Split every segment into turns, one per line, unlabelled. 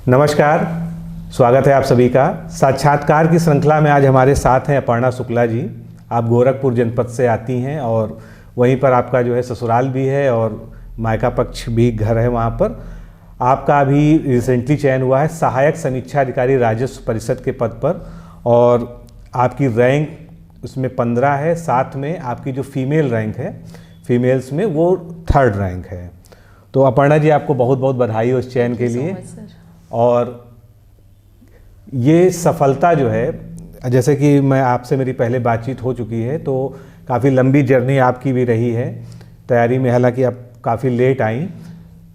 नमस्कार, स्वागत है आप सभी का। साक्षात्कार की श्रृंखला में आज हमारे साथ हैं अपर्णा शुक्ला जी। आप गोरखपुर जनपद से आती हैं और वहीं पर आपका जो है ससुराल भी है और मायका पक्ष भी घर है वहाँ पर। आपका अभी रिसेंटली चयन हुआ है सहायक समीक्षा अधिकारी राजस्व परिषद के पद पर और आपकी रैंक उसमें 15 है। साथ में आपकी जो फीमेल रैंक है, फीमेल्स में वो 3rd रैंक है। तो अपर्णा जी, आपको बहुत बहुत बधाई उस चयन के लिए। और ये सफलता जो है, जैसे कि मैं आपसे मेरी पहले बातचीत हो चुकी है, तो काफ़ी लंबी जर्नी आपकी भी रही है तैयारी में, हालांकि आप काफ़ी लेट आई।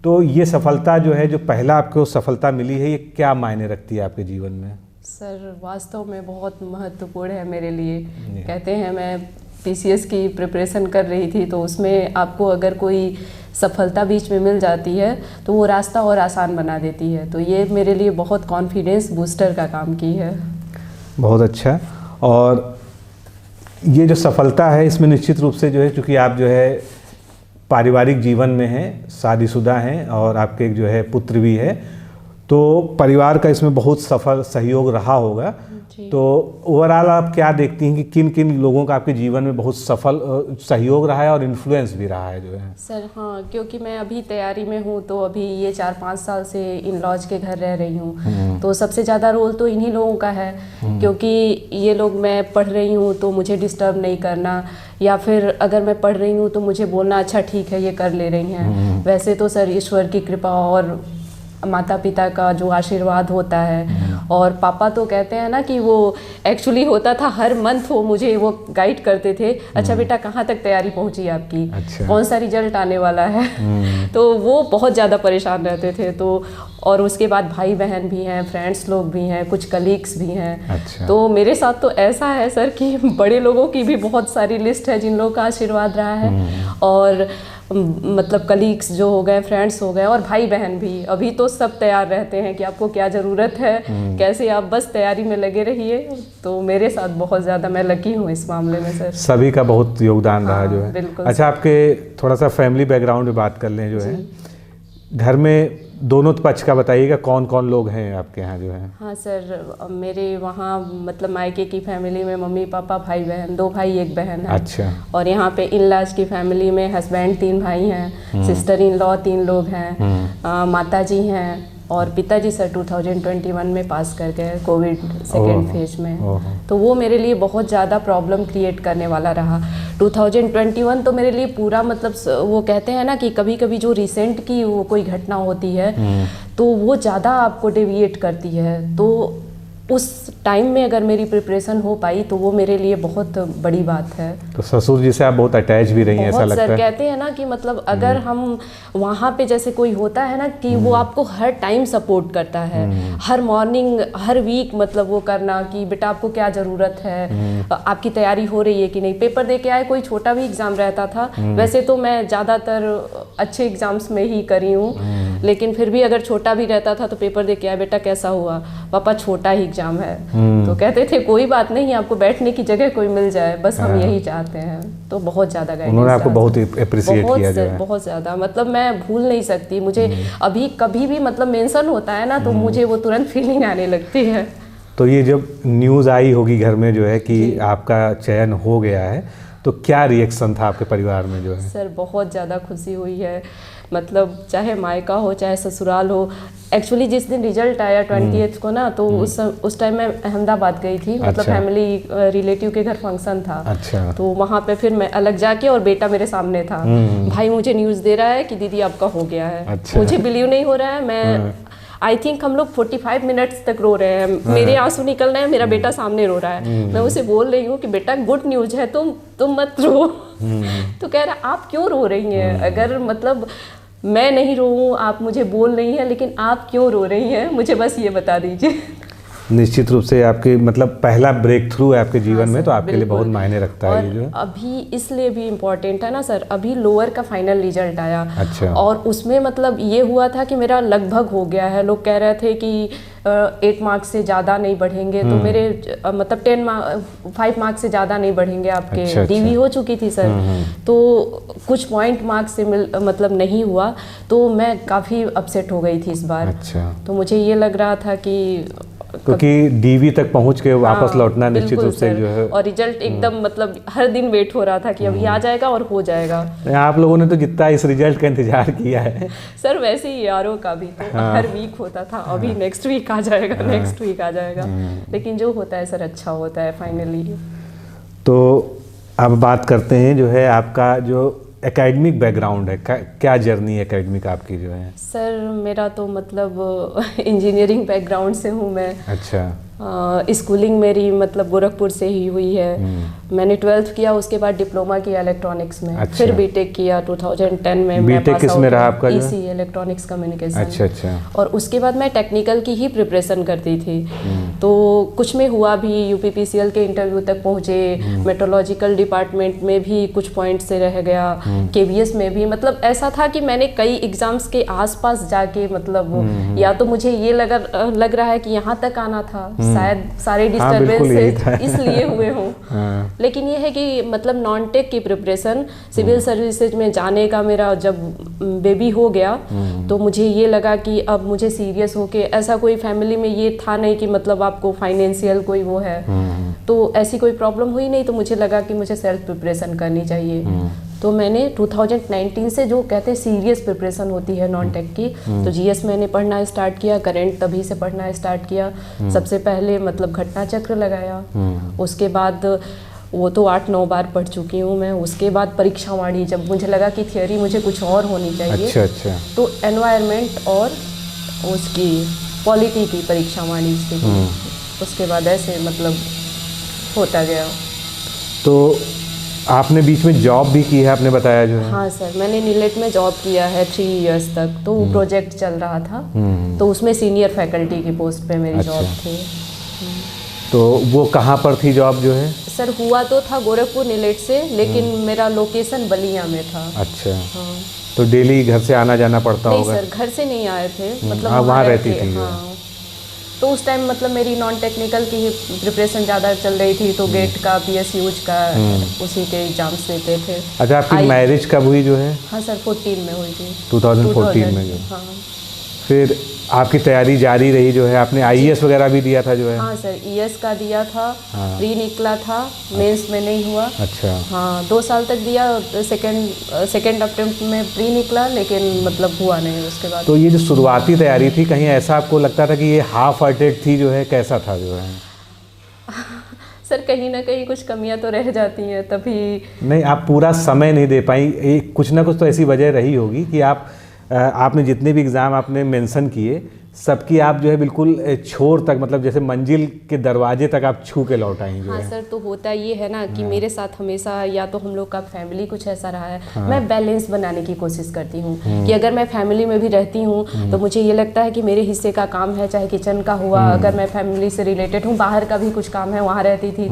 तो ये सफलता जो है, जो पहला आपको सफलता मिली है, ये क्या मायने रखती है आपके जीवन में?
सर, वास्तव में बहुत महत्वपूर्ण है मेरे लिए। कहते हैं, मैं पीसीएस की प्रिपरेशन कर रही थी, तो उसमें आपको अगर कोई सफलता बीच में मिल जाती है तो वो रास्ता और आसान बना देती है। तो ये मेरे लिए बहुत कॉन्फिडेंस बूस्टर का काम की है। बहुत
अच्छा। और ये जो सफलता है, इसमें निश्चित रूप से जो है, चूँकि आप जो है पारिवारिक जीवन में हैं, शादीशुदा हैं और आपके जो है पुत्र भी है, तो परिवार का इसमें बहुत सफल सहयोग रहा होगा। तो ओवरऑल आप क्या देखती हैं कि किन किन लोगों का आपके जीवन में बहुत सफल सहयोग रहा है और इन्फ्लुएंस भी रहा है जो है?
सर हाँ, क्योंकि मैं अभी तैयारी में हूँ, तो अभी ये 4-5 साल से इन लॉज के घर रह रही हूँ। तो सबसे ज़्यादा रोल तो इन्हीं लोगों का है, क्योंकि ये लोग, मैं पढ़ रही हूँ तो मुझे डिस्टर्ब नहीं करना, या फिर अगर मैं पढ़ रही हूँ तो मुझे बोलना अच्छा ठीक है ये कर ले रही हैं। वैसे तो सर ईश्वर की कृपा और माता पिता का जो आशीर्वाद होता है, और पापा तो कहते हैं ना कि वो एक्चुअली होता था हर मंथ वो मुझे वो गाइड करते थे, अच्छा बेटा कहाँ तक तैयारी पहुँची आपकी, अच्छा। कौन सा रिजल्ट आने वाला है। तो वो बहुत ज़्यादा परेशान रहते थे। तो और उसके बाद भाई बहन भी हैं, फ्रेंड्स लोग भी हैं, कुछ कलीग्स भी हैं। अच्छा। तो मेरे साथ तो ऐसा है सर कि बड़े लोगों की भी बहुत सारी लिस्ट है जिन लोगों का आशीर्वाद रहा है, और मतलब कलीग्स जो हो गए, फ्रेंड्स हो गए, और भाई बहन भी। अभी तो सब तैयार रहते हैं कि आपको क्या ज़रूरत है, कैसे आप बस तैयारी में लगे रहिए। तो मेरे साथ बहुत ज़्यादा मैं लकी हूँ इस मामले में सर।
सभी का बहुत योगदान रहा जो है।
बिल्कुल।
अच्छा, आपके थोड़ा सा फैमिली बैकग्राउंड में बात कर लें जो है, घर में दोनों पक्ष का बताइएगा, कौन कौन लोग हैं आपके यहाँ जो है?
हाँ सर, मेरे वहाँ मतलब मायके की फैमिली में मम्मी पापा भाई बहन, 2 भाई 1 बहन है। अच्छा। और यहाँ पे इन-लॉज की फैमिली में हस्बैंड 3 भाई हैं, सिस्टर इन लॉ 3 लोग हैं, माता जी हैं, और पिताजी सर 2021 में पास कर गए कोविड सेकेंड फेज में। तो वो मेरे लिए बहुत ज़्यादा प्रॉब्लम क्रिएट करने वाला रहा। 2021 तो मेरे लिए पूरा, मतलब वो कहते हैं ना कि कभी कभी जो रिसेंट की वो कोई घटना होती है तो वो ज़्यादा आपको डेविएट करती है। तो उस टाइम में अगर मेरी प्रिपरेशन हो पाई तो वो मेरे लिए बहुत बड़ी बात है।
तो ससुर जी से आप बहुत अटैच भी रही हैं, ऐसा लगता है?
सर कहते हैं ना कि मतलब अगर हम वहाँ पे, जैसे कोई होता है ना कि वो आपको हर टाइम सपोर्ट करता है, हर मॉर्निंग हर वीक, मतलब वो करना कि बेटा आपको क्या ज़रूरत है, आपकी तैयारी हो रही है कि नहीं। पेपर दे के आए, कोई छोटा भी एग्ज़ाम रहता था, वैसे तो मैं ज़्यादातर अच्छे एग्ज़ाम्स में ही करी हूँ, लेकिन फिर भी अगर छोटा भी रहता था तो पेपर दे के आए, बेटा कैसा हुआ, पापा छोटा ही एग्जाम है। तो कहते थे कोई बात नहीं, आपको बैठने की जगह कोई मिल जाए, बस हम यही चाहते हैं। तो बहुत ज़्यादा गाइडेंस
उन्होंने आपको बहुत अप्रिशिएट किया जो है।
बहुत ज़्यादा, मतलब मैं भूल नहीं सकती। मुझे अभी कभी भी मतलब मेंशन होता है ना तो मुझे वो तुरंत फीलिंग आने लगती है।
तो ये जब न्यूज़ आई होगी घर में जो है कि आपका चयन हो गया है, तो क्या रिएक्शन था आपके परिवार में जो है?
सर बहुत ज़्यादा खुशी हुई है, मतलब चाहे मायका हो चाहे ससुराल हो। एक्चुअली जिस दिन रिजल्ट आया 20th को ना, तो उस टाइम मैं अहमदाबाद गई थी। अच्छा। मतलब फैमिली रिलेटिव के घर फंक्शन था। अच्छा। तो वहाँ पे फिर मैं अलग जाके, और बेटा मेरे सामने था, भाई मुझे न्यूज़ दे रहा है कि दीदी आपका हो गया है। अच्छा। मुझे बिलीव नहीं हो रहा है। मैं आई थिंक हम लोग 45 मिनट्स तक रो रहे हैं, मेरे आंसू निकल रहे हैं, मेरा बेटा सामने रो रहा है। मैं उसे बोल रही हूँ कि बेटा गुड न्यूज़ है, तुम मत रो। तो कह रहा आप क्यों रो रही हैं, अगर मतलब मैं नहीं रो हूँ, आप मुझे बोल रही हैं, लेकिन आप क्यों रो रही हैं, मुझे बस ये बता दीजिए।
निश्चित रूप से आपके मतलब पहला ब्रेक थ्रू है आपके जीवन में, तो आपके लिए बहुत मायने रखता है ये जो है।
अभी इसलिए भी इम्पोर्टेंट है ना सर, अभी लोअर का फाइनल रिजल्ट आया।
अच्छा।
और उसमें मतलब ये हुआ था कि मेरा लगभग हो गया है, लोग कह रहे थे कि 8 मार्क्स से ज़्यादा नहीं बढ़ेंगे, तो मेरे मतलब 5 मार्क्स से ज़्यादा नहीं बढ़ेंगे आपके।
अच्छा,
डीवी हो चुकी थी सर, तो कुछ पॉइंट मार्क्स से मतलब नहीं हुआ, तो मैं काफ़ी अपसेट हो गई थी इस बार।
अच्छा।
तो मुझे ये लग रहा था कि
क्योंकि डीवी तक पहुंच के वापस लौटना निश्चित रूप से जो है,
और रिजल्ट एकदम मतलब हर दिन वेट हो रहा था कि अभी आ जाएगा और हो जाएगा।
आप लोगों ने तो जितना इस रिजल्ट का इंतजार किया है
सर, वैसे ही यारों का भी तो हर वीक होता था, अभी नेक्स्ट वीक आ जाएगा, नेक्स्ट वीक आ जाएगा, लेकिन जो होता है सर अच्छा होता है फाइनली।
तो अब बात करते हैं जो है आपका जो एकेडमिक बैकग्राउंड है, क्या जर्नी है एकेडमिक आपकी जो है?
सर मेरा तो मतलब इंजीनियरिंग बैकग्राउंड से हूँ मैं।
अच्छा।
स्कूलिंग मेरी मतलब गोरखपुर से ही हुई है। मैंने 12th किया, उसके बाद डिप्लोमा किया इलेक्ट्रॉनिक्स में।
अच्छा।
फिर बीटेक किया 2010 में।
बीटेक किस में रहा आपका?
EC, electronics communication.
अच्छा अच्छा।
और उसके बाद मैं टेक्निकल की ही प्रिपरेशन करती थी, तो कुछ में हुआ भी, यूपीपीसीएल के इंटरव्यू तक पहुँचे, मेट्रोलॉजिकल डिपार्टमेंट में भी कुछ पॉइंट से रह गया, केवीएस में भी। मतलब ऐसा था कि मैंने कई एग्जाम्स के आसपास जाके मतलब या तो मुझे ये लग रहा है कि यहाँ तक आना था, शायद सारे डिस्टर्बेंस इसलिए हुए हों। लेकिन ये है कि मतलब नॉन टेक की प्रिपरेशन, सिविल सर्विसेज में जाने का मेरा जब बेबी हो गया, तो मुझे ये लगा कि अब मुझे सीरियस होके, ऐसा कोई फैमिली में ये था नहीं कि मतलब आपको फाइनेंशियल कोई वो है, तो ऐसी कोई प्रॉब्लम हुई नहीं, तो मुझे लगा कि मुझे सेल्फ प्रिपरेशन करनी चाहिए। तो मैंने 2019 से जो कहते हैं सीरियस प्रिपरेशन होती है नॉन टेक की, तो जीएस मैंने पढ़ना स्टार्ट किया, करंट तभी से पढ़ना स्टार्ट किया। सबसे पहले मतलब घटना चक्र लगाया, उसके बाद वो तो 8-9 बार पढ़ चुकी हूँ मैं। उसके बाद परीक्षा वाणी, जब मुझे लगा कि थियोरी मुझे कुछ और होनी चाहिए।
अच्छा अच्छा।
तो एनवायरनमेंट और उसकी पॉलिटी की परीक्षा वाणी से, उसके बाद ऐसे मतलब होता गया।
तो आपने बीच में जॉब भी की है आपने बताया जो है?
हाँ सर, मैंने नीलेट में जॉब किया है 3 इयर्स तक, तो वो प्रोजेक्ट चल रहा था, तो उसमें सीनियर फैकल्टी की पोस्ट पे मेरी जॉब थी।
तो वो कहाँ पर थी जॉब जो है?
सर हुआ तो था गोरखपुर नीलेट से, लेकिन मेरा लोकेशन बलिया में था।
अच्छा। हाँ। तो डेली घर से आना जाना पड़ता होगा?
नहीं सर, घर से नहीं आए थे, मतलब
वहाँ रहती थी।
हाँ। तो उस टाइम मतलब मेरी नॉन टेक्निकल की प्रिपरेशन ज़्यादा चल रही थी, तो गेट का, पीएसयूज का, उसी के एग्जाम्स देते थे।
अच्छा, आपकी मैरिज कब हुई जो है?
हाँ सर, 14 में हुई थी।
2014 में जो?
हाँ।
फिर आपकी तैयारी जारी रही जो है, आपने आईएएस वगैरह भी दिया था जो है?
हाँ सर, ईएस का दिया था। हाँ। प्री निकला था, मेंस में नहीं हुआ।
अच्छा।
हाँ, 2 साल तक दिया, सेकेंड अटेम्प्ट में प्री निकला, लेकिन मतलब हुआ नहीं उसके बाद।
तो ये जो शुरुआती तैयारी थी, कहीं ऐसा आपको लगता था कि ये हाफ हार्टेड थी जो है, कैसा था जो है?
सर कहीं ना कहीं कुछ कमियां तो रह जाती हैं, तभी
नहीं, आप पूरा समय नहीं दे पाई, कुछ ना कुछ तो ऐसी वजह रही होगी कि आपने जितने भी एग्ज़ाम आपने मेंशन किए, सबकी आप जो है बिल्कुल छोर तक, मतलब जैसे मंजिल के दरवाजे तक आप छू के लौट आई जो
हाँ
है।
सर, तो होता ये है ना कि मेरे साथ हमेशा या तो हम लोग का फैमिली कुछ ऐसा रहा है, मैं बैलेंस बनाने की कोशिश करती हूँ कि अगर मैं फैमिली में भी रहती हूँ तो मुझे ये लगता है कि मेरे हिस्से का काम है, चाहे किचन का हुआ, अगर मैं फैमिली से रिलेटेड हूँ, बाहर का भी कुछ काम है, वहाँ रहती थी,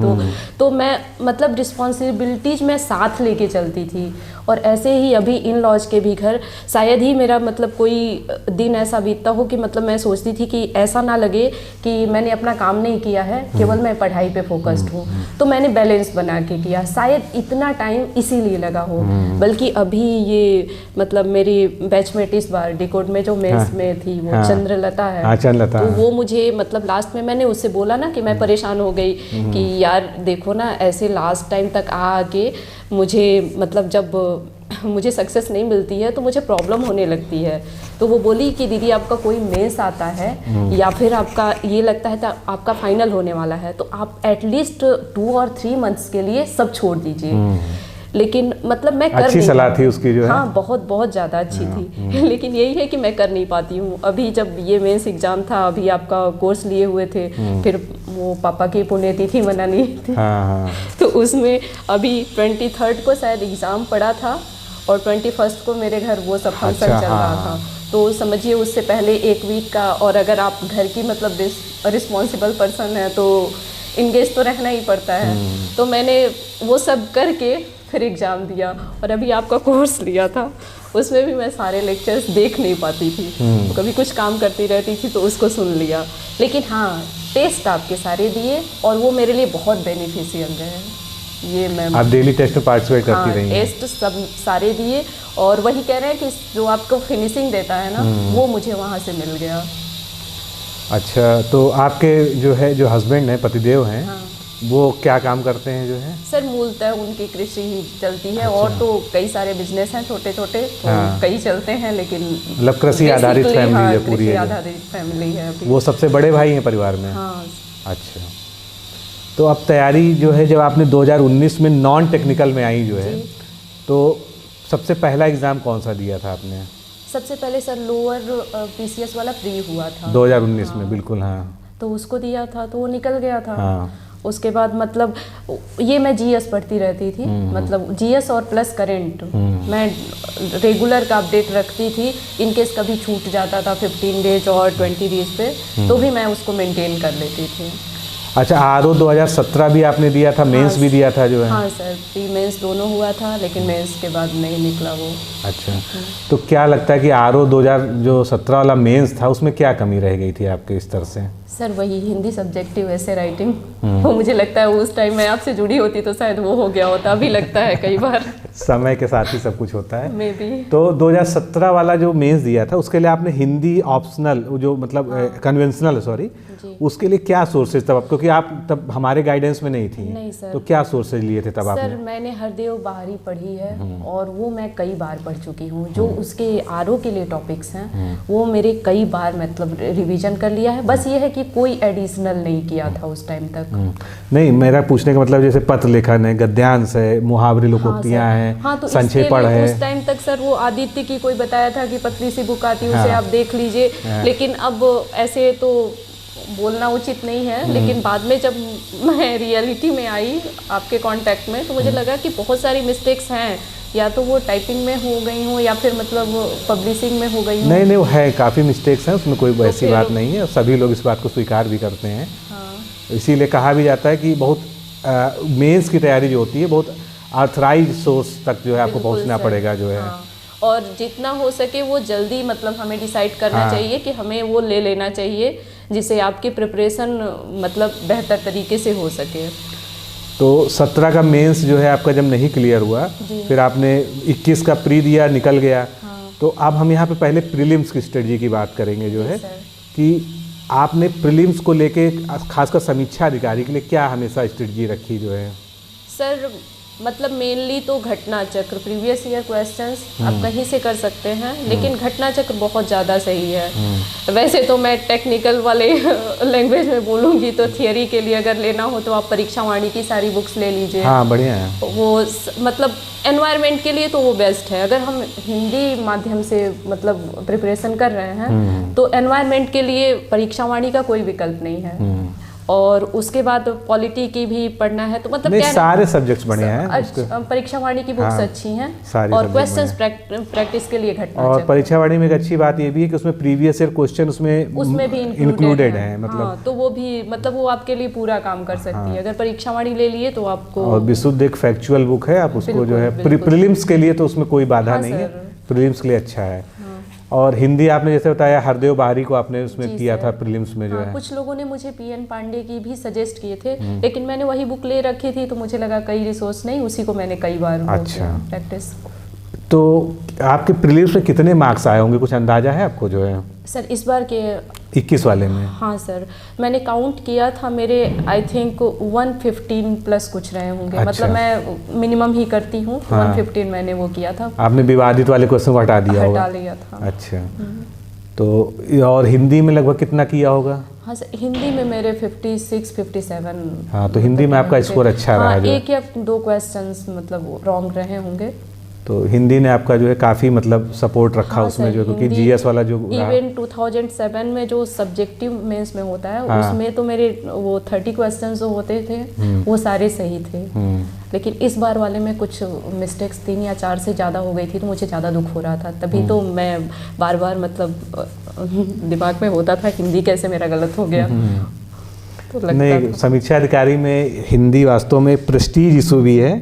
तो मैं मतलब रिस्पॉन्सिबिलिटीज में साथ लेके चलती थी। और ऐसे ही अभी इन लॉज के भी घर, शायद ही मेरा मतलब कोई दिन ऐसा बीतता हो कि मतलब मैं सोचती थी कि ऐसा ना लगे कि मैंने अपना काम नहीं किया है, केवल मैं पढ़ाई पे फोकस्ड हूँ। तो मैंने बैलेंस बना के किया, शायद इतना टाइम इसीलिए लगा हो। बल्कि अभी ये मतलब मेरी बैचमेट इस बार डिकोड में जो मेंस में थी, वो चंद्रलता है,
चंद्रलता,
तो वो मुझे मतलब लास्ट में मैंने उससे बोला ना कि मैं परेशान हो गई कि यार देखो ना, ऐसे लास्ट टाइम तक आके मुझे मतलब जब मुझे सक्सेस नहीं मिलती है तो मुझे प्रॉब्लम होने लगती है। तो वो बोली कि दीदी आपका कोई मेंस आता है या फिर आपका ये लगता है आपका फाइनल होने वाला है, तो आप एटलीस्ट 2 और 3 मंथ्स के लिए सब छोड़ दीजिए। लेकिन मतलब मैं कर
अच्छी सलाह थी उसकी जो है।
हाँ, बहुत बहुत ज़्यादा अच्छी थी। लेकिन यही है कि मैं कर नहीं पाती हूँ। अभी जब ये मेंस एग्जाम था, अभी आपका कोर्स लिए हुए थे, फिर वो पापा की पुण्यतिथि मनानी थी, तो उसमें अभी 23rd को शायद एग्ज़ाम पड़ा था और 21st को मेरे घर वो सब फंक्शन चल रहा था। तो समझिए उससे पहले 1 वीक का, और अगर आप घर की मतलब रिस्पॉन्सिबल पर्सन है तो इंगेज तो रहना ही पड़ता है। तो मैंने वो सब करके फिर एग्ज़ाम दिया और अभी आपका कोर्स लिया था, उसमें भी मैं सारे लेक्चर्स देख नहीं पाती थी, तो कभी कुछ काम करती रहती थी तो उसको सुन लिया। लेकिन हाँ, टेस्ट आपके सारे दिए और वो मेरे लिए बहुत बेनिफिशियल रहे। ये मैं
आप डेली टेस्ट में पार्टिसिपेट करती रही हैं?
टेस्ट सब सारे दिए और वही कह रहे हैं कि जो आपको फिनिशिंग देता है ना, वो मुझे वहाँ से मिल गया।
अच्छा, तो आपके जो हस्बैंड हैं, पतिदेव हैं,
हाँ।
वो क्या काम करते हैं जो है?
सर मूलतः उनकी कृषि ही चलती है। और तो कई सारे बिजनेस हैं छोटे छोटे, तो
हाँ।
कई चलते हैं, लेकिन
मतलब कृषि आधारित
basically,
फैमिली
हाँ,
है पूरी
कृषि
है।
आधारित फैमिली है अभी।
वो सबसे बड़े भाई हैं परिवार में?
हाँ।
अच्छा, तो अब तैयारी जो है, जब आपने 2019 में नॉन टेक्निकल में आई जो है, तो सबसे पहला एग्ज़ाम कौन सा दिया था आपने?
सबसे पहले सर लोअर पीसीएस वाला फ्री हुआ था
2019 में, बिल्कुल हाँ।
तो उसको दिया था तो वो निकल गया था।
हाँ।
उसके बाद मतलब ये मैं जीएस पढ़ती रहती थी, मतलब जीएस और प्लस करंट मैं रेगुलर का अपडेट रखती थी। इनकेस कभी छूट जाता था 15 डेज और 20 डेज पे, तो भी मैं उसको मेंटेन कर लेती थी।
अच्छा, आरओ 2017 भी आपने दिया था, मेंस भी दिया था जो है?
हाँ सर, प्री मेंस दोनों हुआ था, लेकिन मेंस के बाद नहीं निकला वो।
अच्छा, तो क्या लगता है कि आरओ 2017 वाला मेंस था, उसमें क्या कमी रह गई थी आपके स्तर से?
सर वही हिंदी सब्जेक्टिव ऐसे राइटिंग, वो मुझे लगता है उस टाइम मैं आपसे जुड़ी होती तो शायद वो हो गया होता। अभी लगता है कई बार
समय के साथ ही सब कुछ होता है।
May be.
तो 2017 वाला जो मेंस दिया था, उसके लिए आपने हिंदी ऑप्शनल जो मतलब कन्वेंशनल सॉरी, उसके लिए क्या सोर्सेज तब आप, क्योंकि आप तब हमारे गाइडेंस में नहीं थी?
नहीं सर।
तो क्या सोर्सेज लिए थे तब आपने?
सर मैंने हरदेव बाहरी पढ़ी है और वो मैं कई बार पढ़ चुकी हूँ। जो उसके आरओ के लिए टॉपिक्स हैं वो मेरे कई बार मतलब रिवीजन कर लिया है। बस ये है कि कोई एडिशनल नहीं किया था उस टाइम तक।
नहीं, मेरा पूछने का मतलब जैसे पत्र लेखन है, गद्यांश है, मुहावरे लोकोक्तियाँ हैं,
हाँ, तो
संक्षेपण है।
उस टाइम तक सर वो आदित्य की कोई बताया था कि पतली सी बुक आती है, उसे आप देख लीजिए। लेकिन अब ऐसे तो बोलना उचित नहीं है, लेकिन बाद में जब मैं रियलिटी में आई आपके कांटेक्ट में, तो मुझे लगा कि बहुत सारी मिस्टेक्स हैं, या तो वो टाइपिंग में हो गई हो या फिर मतलब पब्लिशिंग में हो गई हो।
नहीं, वो है, काफ़ी मिस्टेक्स हैं उसमें, कोई ऐसी बात नहीं है, सभी लोग इस बात को स्वीकार भी करते हैं। इसीलिए कहा भी जाता है कि बहुत मेंस की तैयारी जो होती है, बहुत ऑथराइज सोर्स तक जो है आपको पहुंचना पड़ेगा जो है।
और जितना हो सके वो जल्दी मतलब हमें डिसाइड करना चाहिए कि हमें वो ले लेना चाहिए, जिससे आपकी प्रिपरेशन मतलब बेहतर तरीके से हो सके।
तो 17 का मेंस जो है आपका जब नहीं क्लियर हुआ, फिर आपने 21 का प्री दिया, निकल गया। तो अब हम यहाँ पे पहले प्रीलिम्स की स्ट्रेटजी की बात करेंगे जो है, कि आपने प्रीलिम्स को लेके खासकर समीक्षा अधिकारी के लिए क्या हमेशा स्ट्रेटजी रखी जो है?
सर मतलब मेनली तो घटना चक्र, प्रीवियस ईयर क्वेश्चंस आप कहीं से कर सकते हैं, लेकिन घटना चक्र बहुत ज़्यादा सही है। वैसे तो मैं टेक्निकल वाले लैंग्वेज में बोलूँगी तो थियरी के लिए अगर लेना हो तो आप परीक्षा वाणी की सारी बुक्स ले लीजिए।
हाँ, बढ़िया है
वो मतलब एनवायरनमेंट के लिए तो वो बेस्ट है। अगर हम हिंदी माध्यम से मतलब प्रिपरेशन कर रहे हैं तो एनवायरनमेंट के लिए परीक्षा वाणी का कोई विकल्प नहीं है। और उसके बाद पॉलिटी की भी पढ़ना है, तो मतलब क्या
सारे सब्जेक्ट्स बढ़िया हैं।
परीक्षा वाणी की बुक्स अच्छी हैं और क्वेश्चंस प्रैक्टिस के लिए घटना
और परीक्षा वाणी में एक अच्छी बात ये भी है कि उसमें प्रीवियस ईयर क्वेश्चन उसमें भी इंक्लूडेड है, मतलब
हाँ, तो वो भी मतलब वो आपके लिए पूरा काम कर सकती है। अगर परीक्षा वाणी ले लिए तो आपको,
और विशुद्ध एक फैक्चुअल बुक है, आप उसको जो है प्रीलिम्स के लिए तो उसमें कोई बाधा नहीं है, प्रीलिम्स के लिए अच्छा है। और हिंदी आपने जैसे बताया हरदेव बाहरी को आपने उसमें किया था प्रीलिम्स में जो है।
कुछ लोगों ने मुझे पीएन पांडे की भी सजेस्ट किए थे, लेकिन मैंने वही बुक ले रखी थी तो मुझे लगा कई रिसोर्स नहीं, उसी को मैंने कई बार प्रैक्टिस।
तो आपके प्रीलिम्स में कितने मार्क्स आए होंगे, कुछ अंदाजा है आपको जो है?
सर इस बार के
21 वाले में?
हाँ सर, मैंने काउंट किया था, मेरे आई थिंक 115 प्लस कुछ रहे होंगे। अच्छा। मतलब मैं मिनिमम ही करती हूँ। 115 मैंने वो किया था।
आपने विवादित वाले क्वेश्चन को हटा दिया होगा?
हटा लिया था।
अच्छा, तो और हिंदी में लगभग कितना किया होगा?
हाँ सर, हिंदी में मेरे 56, 57।
हाँ, तो हिंदी में आपका स्कोर अच्छा रहा है।
एक या दो क्वेश्चंस मतलब रॉन्ग रहे होंगे।
तो हिंदी ने आपका जो है काफ़ी मतलब सपोर्ट रखा उसमें जो, क्योंकि जीएस वाला जो
इवन 2007 में जो सब्जेक्टिव मेंस में होता है, उसमें तो मेरे वो 30 क्वेश्चंस जो होते थे वो सारे सही थे। लेकिन इस बार वाले में कुछ मिस्टेक्स 3 या 4 से ज़्यादा हो गई थी, तो मुझे ज़्यादा दुख हो रहा था। तभी तो मैं बार बार मतलब दिमाग में होता था हिंदी कैसे मेरा गलत हो गया। तो लगता
नहीं,
था।
समीक्षा अधिकारी में हिंदी वास्तव में प्रेस्टीज इशू भी है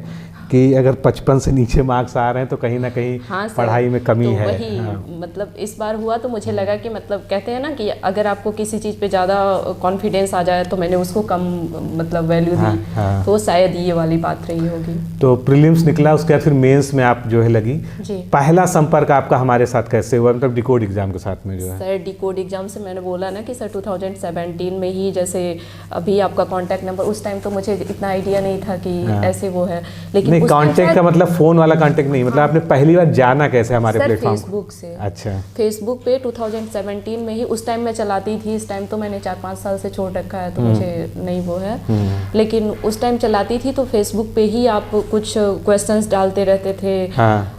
कि अगर 55 से नीचे मार्क्स आ रहे हैं तो कहीं ना कहीं
हाँ सर,
पढ़ाई में कमी
तो
है।
वही मतलब इस बार हुआ तो मुझे लगा कि मतलब कहते हैं ना कि अगर आपको किसी चीज़ पे ज़्यादा कॉन्फिडेंस आ जाए तो मैंने उसको कम मतलब वैल्यू दी।
हाँ।
तो शायद ये वाली बात रही होगी।
तो प्रीलिम्स निकला, उसके बाद फिर मेंस में आप जो है लगी।
जी
पहला संपर्क आपका हमारे साथ कैसे हुआ, मतलब डिकोड एग्जाम के साथ में जो है?
सर, डिकोड एग्जाम से मैंने बोला ना कि सर 2017 में ही, जैसे अभी आपका कांटेक्ट नंबर, उस टाइम तो मुझे इतना आइडिया नहीं था कि ऐसे वो है, लेकिन
नहीं,
उस टाइम
कांटेक्ट का मतलब फोन वाला कांटेक्ट नहीं, मतलब आपने पहली बार जाना कैसे हमारे
सर
प्लेटफॉर्म?
फेसबुक से।
अच्छा।
फेसबुक पे 2017 में ही, उस टाइम मैं चलाती थी, इस टाइम तो मैंने 4-5 साल से छोड़ रखा है तो मुझे नहीं वो है, लेकिन उस टाइम चलाती थी तो फेसबुक पे ही आप कुछ क्वेश्चंस डालते रहते थे।
हाँ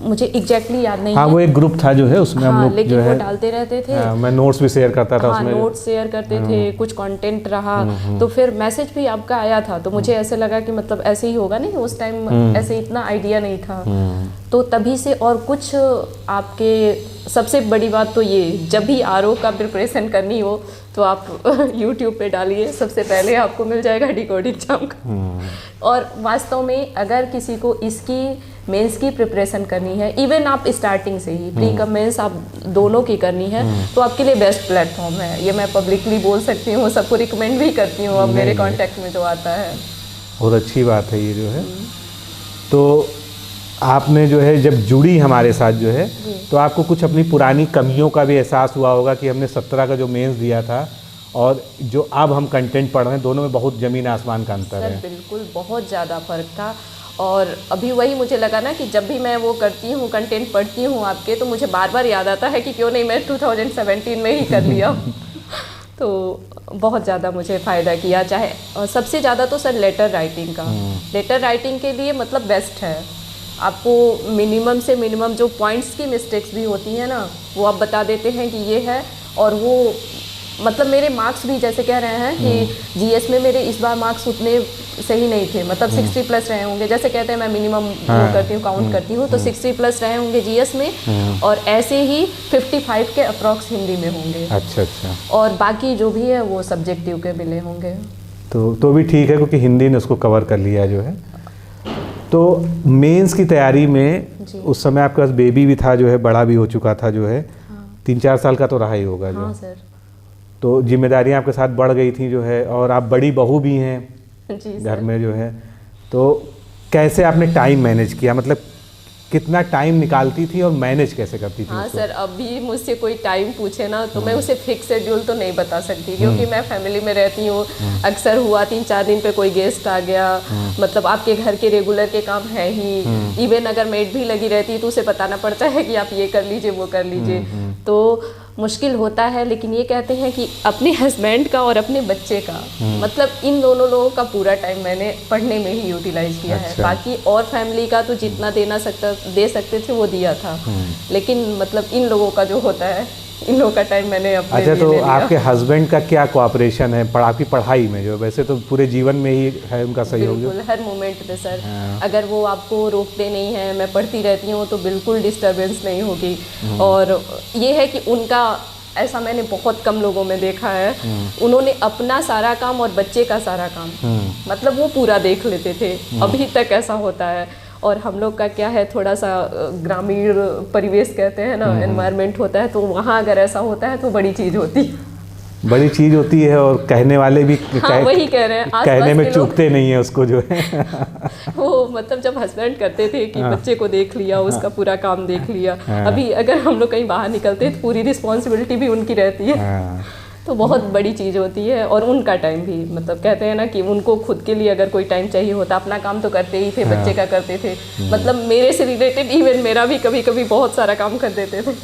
मुझे एग्जैक्टली याद नहीं
हाँ,
है।
वो एक ग्रुप था जो है उसमें हम लोग
लेकिन
जो
वो
है
डालते रहते थे।
मैं नोट्स भी शेयर करता था
हाँ,
उसमें।
नोट्स शेयर करते थे, कुछ कंटेंट रहा तो फिर मैसेज भी आपका आया था, तो मुझे ऐसे लगा कि मतलब ऐसे ही होगा, नहीं उस टाइम ऐसे इतना आइडिया नहीं था। तो तभी से, और कुछ आपके सबसे बड़ी बात तो ये, जब भी आरओ का प्रिपरेशन करनी हो तो आप यूट्यूब पे डालिए, सबसे पहले आपको मिल जाएगा डिकोड एग्जाम का। और वास्तव में अगर किसी को इसकी मेंस की प्रिपरेशन करनी है, इवन आप स्टार्टिंग से ही प्री कम मेंस आप दोनों की करनी है, तो आपके लिए बेस्ट प्लेटफॉर्म है। ये मैं पब्लिकली बोल सकती हूँ, सबको रिकमेंड भी करती हूँ, अब मेरे कांटेक्ट में जो आता है।
बहुत अच्छी बात है ये जो है। तो आपने जो है जब जुड़ी हमारे साथ जो है, तो आपको कुछ अपनी पुरानी कमियों का भी एहसास हुआ होगा कि हमने 17 का जो मेंस दिया था और जो अब हम कंटेंट पढ़ रहे हैं, दोनों में बहुत ज़मीन आसमान का अंतर
सर
है।
बिल्कुल बहुत ज़्यादा फर्क था। और अभी वही मुझे लगा ना कि जब भी मैं वो करती हूँ, कंटेंट पढ़ती हूँ आपके, तो मुझे बार बार याद आता है कि क्यों नहीं मैं 2017 में ही कर लिया। तो बहुत ज़्यादा मुझे फ़ायदा किया। चाहे सबसे ज़्यादा तो सर लेटर राइटिंग का, लेटर राइटिंग के लिए मतलब बेस्ट है। आपको मिनिमम से मिनिमम जो पॉइंट्स की मिस्टेक्स भी होती हैं ना, वो आप बता देते हैं कि ये है। और वो मतलब मेरे मार्क्स भी जैसे कह रहे हैं कि जीएस में मेरे इस बार मार्क्स उतने सही नहीं थे, मतलब 60 प्लस रहे होंगे, जैसे कहते हैं मैं मिनिमम वो करती हूँ, काउंट करती हूँ, तो 60 प्लस रहे होंगे जीएस में, और ऐसे ही 55 के अप्रॉक्स हिंदी में होंगे।
अच्छा अच्छा।
और बाकी जो भी है वो सब्जेक्टिव के मिले होंगे।
तो भी ठीक है, क्योंकि हिंदी ने उसको कवर कर लिया जो है। तो मेंस की तैयारी में उस समय आपके पास बेबी भी था जो है, बड़ा भी हो चुका था जो है, 3-4 साल का तो रहा ही होगा जो।
हाँ सर।
तो जिम्मेदारियां आपके साथ बढ़ गई थी जो है, और आप बड़ी बहू भी हैं
जी
घर में जो है, तो कैसे आपने टाइम मैनेज किया, मतलब कितना टाइम निकालती थी और मैनेज कैसे करती थी?
हाँ सर, अभी मुझसे कोई टाइम पूछे ना तो मैं उसे फिक्स शेड्यूल तो नहीं बता सकती, क्योंकि मैं फैमिली में रहती हूँ। अक्सर हुआ 3-4 दिन पे कोई गेस्ट आ गया, मतलब आपके घर के रेगुलर के काम है ही, इवन अगर मेड भी लगी रहती है तो उसे बताना पड़ता है कि आप ये कर लीजिए वो कर लीजिए, तो मुश्किल होता है। लेकिन ये कहते हैं कि अपने हस्बैंड का और अपने बच्चे का, मतलब इन दोनों लोगों का पूरा टाइम मैंने पढ़ने में ही यूटिलाइज किया है। बाकी और फैमिली का तो जितना दे सकते थे वो दिया था, लेकिन मतलब इन लोगों का जो होता है, इन लोगों का टाइम मैंने अपने
अच्छा,
लिए
तो
ले लिया।
आपके हस्बैंड का क्या कोऑपरेशन है आपकी पढ़ाई में, जो वैसे तो पूरे जीवन में ही है उनका सहयोग?
बिल्कुल, हर मोमेंट पे सर। अगर वो आपको रोकते नहीं हैं, मैं पढ़ती रहती हूँ, तो बिल्कुल डिस्टर्बेंस नहीं होगी। और ये है कि उनका, ऐसा मैंने बहुत कम लोगों में देखा है, उन्होंने अपना सारा काम और बच्चे का सारा काम मतलब वो पूरा देख लेते थे, अभी तक ऐसा होता है। और हम लोग का क्या है, थोड़ा सा ग्रामीण परिवेश कहते हैं ना, एनवायरनमेंट होता है, तो वहाँ अगर ऐसा होता है तो बड़ी चीज़ होती है।
बड़ी चीज़ होती है, और कहने वाले भी
वही कह रहे हैं,
कहने में चूकते नहीं है उसको जो है।
वो मतलब जब हस्बैंड करते थे कि बच्चे को देख लिया, उसका पूरा काम देख लिया, अभी अगर हम लोग कहीं बाहर निकलते तो पूरी रिस्पॉन्सिबिलिटी भी उनकी रहती है। तो बहुत बड़ी चीज़ होती है। और उनका टाइम भी, मतलब कहते हैं ना कि उनको खुद के लिए अगर कोई टाइम चाहिए होता, अपना काम तो करते ही थे, बच्चे का करते थे, मतलब मेरे से रिलेटेड इवन मेरा भी कभी कभी बहुत सारा काम कर देते थे।